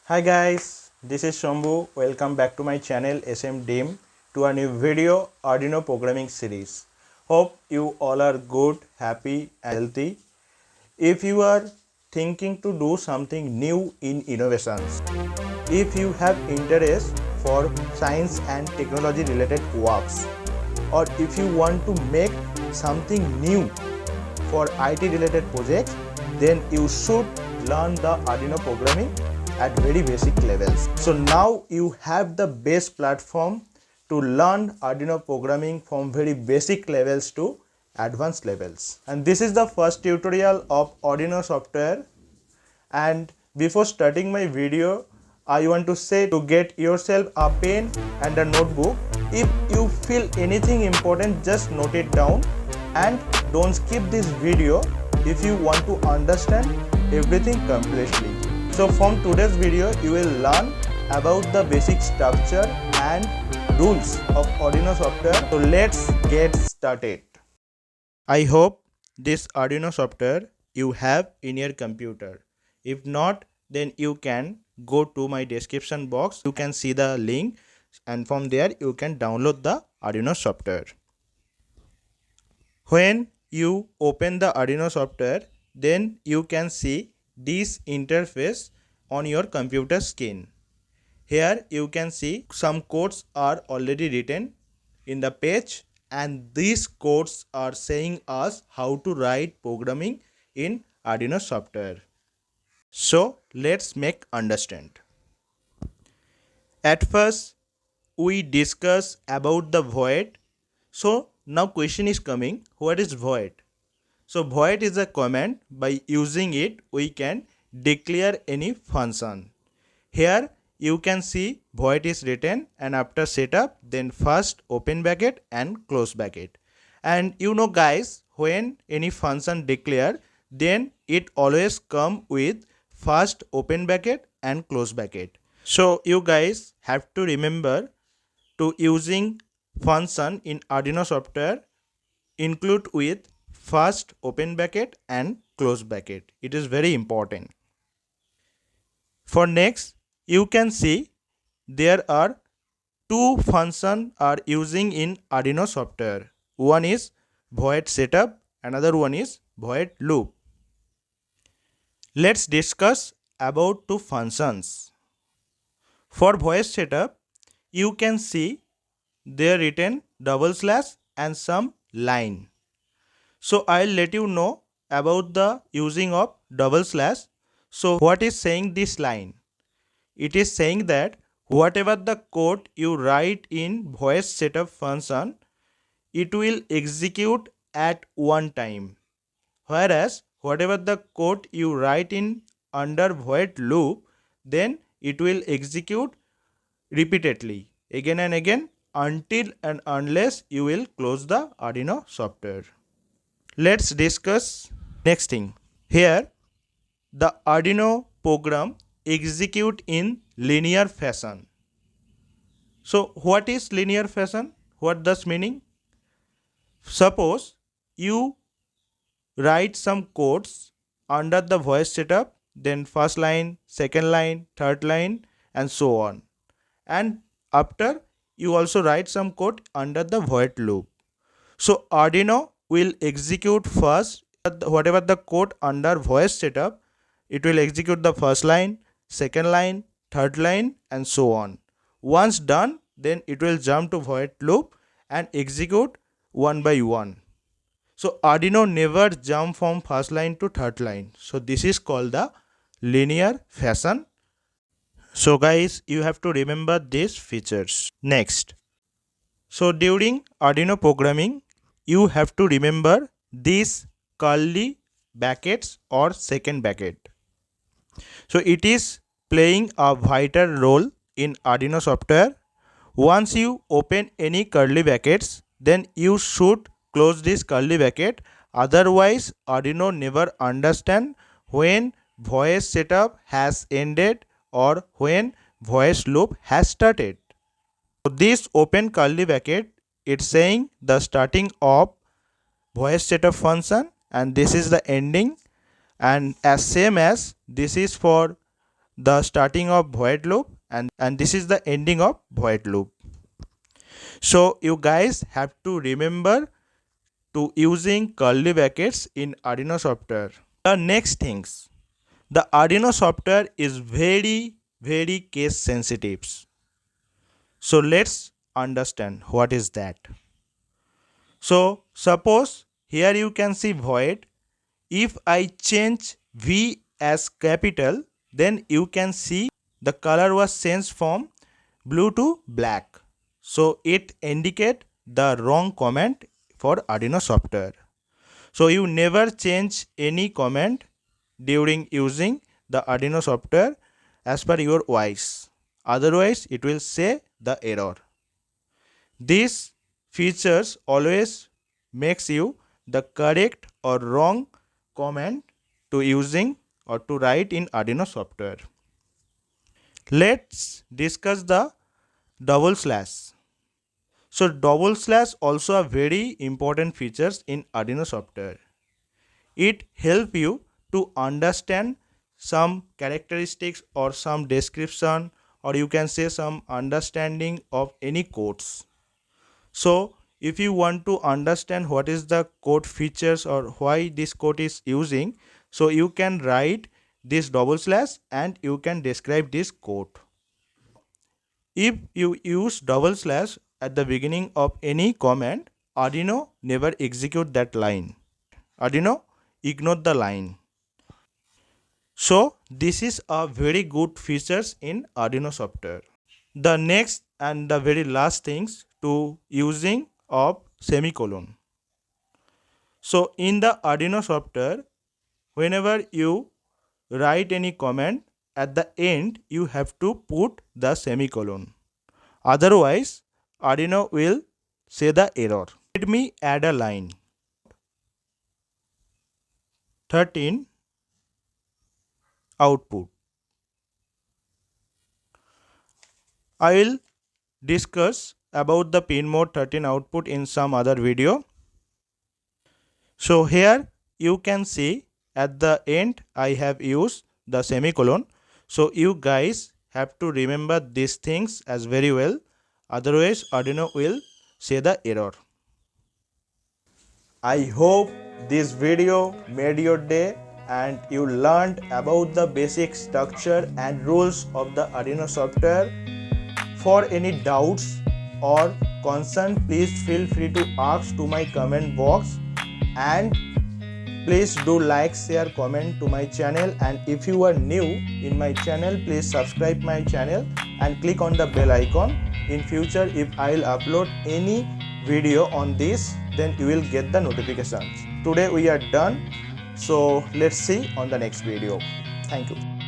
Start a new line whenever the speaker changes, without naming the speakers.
Hi guys, this is Shambhu. Welcome back to my channel SM to a new video Arduino Programming Series. Hope you all are good, happy and healthy. If you are thinking to do something new in innovations, if you have interest for science and technology related works, or if you want to make something new for IT related projects, then you should learn the Arduino programming at very basic levels. So now you have the base platform to learn Arduino programming from very basic levels to advanced levels. And this is the first tutorial of Arduino software. And before starting my video, I want to say to get yourself a pen and a notebook. If you feel anything important, just note it down and don't skip this video if you want to understand everything completely. So from today's video, you will learn about the basic structure and rules of Arduino software. So let's get started. I hope this Arduino software you have in your computer. If not, then you can go to my description box. You can see the link and from there you can download the Arduino software. When you open the Arduino software, then you can see this interface on your computer screen. Here you can see some codes are already written in the page, and these codes are saying us how to write programming in Arduino software. So let's make understand. At first we discuss about the void. So now question is coming, what is void? So void is a command. By using it we can declare any function. Here you can see void is written, and after setup then first open bracket and close bracket. And you know guys, when any function declare, then it always come with first open bracket and close bracket. So you guys have to remember to using function in Arduino software include with first open bracket and close bracket. It is very important. For next, you can see there are two functions are using in Arduino software. One is void setup, another one is void loop. Let's discuss about two functions. For void setup, you can see there written double slash and some line. So I'll let you know about the using of double slash. So what is saying this line? It is saying that whatever the code you write in void setup function, it will execute at one time. Whereas whatever the code you write in under void loop, then it will execute repeatedly again and again until and unless you will close the Arduino software. Let's discuss next thing. Here the Arduino program execute in linear fashion. So what is linear fashion? What does meaning? Suppose you write some codes under the voice setup, then first line, second line, third line and so on. And after you also write some code under the void loop. So Arduino will execute first whatever the code under voice setup. It will execute the first line, second line, third line and so on. Once done, then it will jump to void loop and execute one by one. So Arduino never jump from first line to third line. So this is called the linear fashion. So guys, you have to remember these features. Next. So during Arduino programming, you have to remember these curly brackets or second bracket. So it is playing a vital role in Arduino software. Once you open any curly brackets, then you should close this curly bracket. Otherwise, Arduino never understand when voice setup has ended or when voice loop has started. So this open curly bracket, it's saying the starting of voice setup function and this is the ending, and as same as this is for the starting of void loop, and this is the ending of void loop. So you guys have to remember to using curly brackets in Arduino software. The next things, the Arduino software is very case sensitive. So let's understand what is that. So suppose here you can see void. If I change V as capital, then you can see the color was changed from blue to black. So it indicate the wrong comment for Arduino software. So you never change any comment during using the Arduino software as per your voice. Otherwise it will say the error. These features always makes you the correct or wrong comment to using or to write in Arduino software. Let's discuss the double slash. So double slash also a very important features in Arduino software. It help you to understand some characteristics or some description, or you can say some understanding of any codes. So if you want to understand what is the code features or why this code is using, so you can write this double slash and you can describe this code. If you use double slash at the beginning of any command, Arduino never execute that line. Arduino ignore the line. So this is a very good features in Arduino software. The next and the very last things to using of semicolon. So in the Arduino software, whenever you write any comment, at the end you have to put the semicolon. Otherwise, Arduino will say the error. Let me add a line. 13 output. I will discuss about the pin mode 13 output in some other video. So here you can see at the end I have used the semicolon. So you guys have to remember these things as very well. Otherwise Arduino will say the error. I hope this video made your day and you learned about the basic structure and rules of the Arduino software. For any doubts or concern, please feel free to ask to my comment box, and please do like, share, comment to my channel, and if you are new in my channel, please subscribe my channel and click on the bell icon. In future, if I will upload any video on this, then you will get the notifications. Today we are done, so let's see on the next video. Thank you.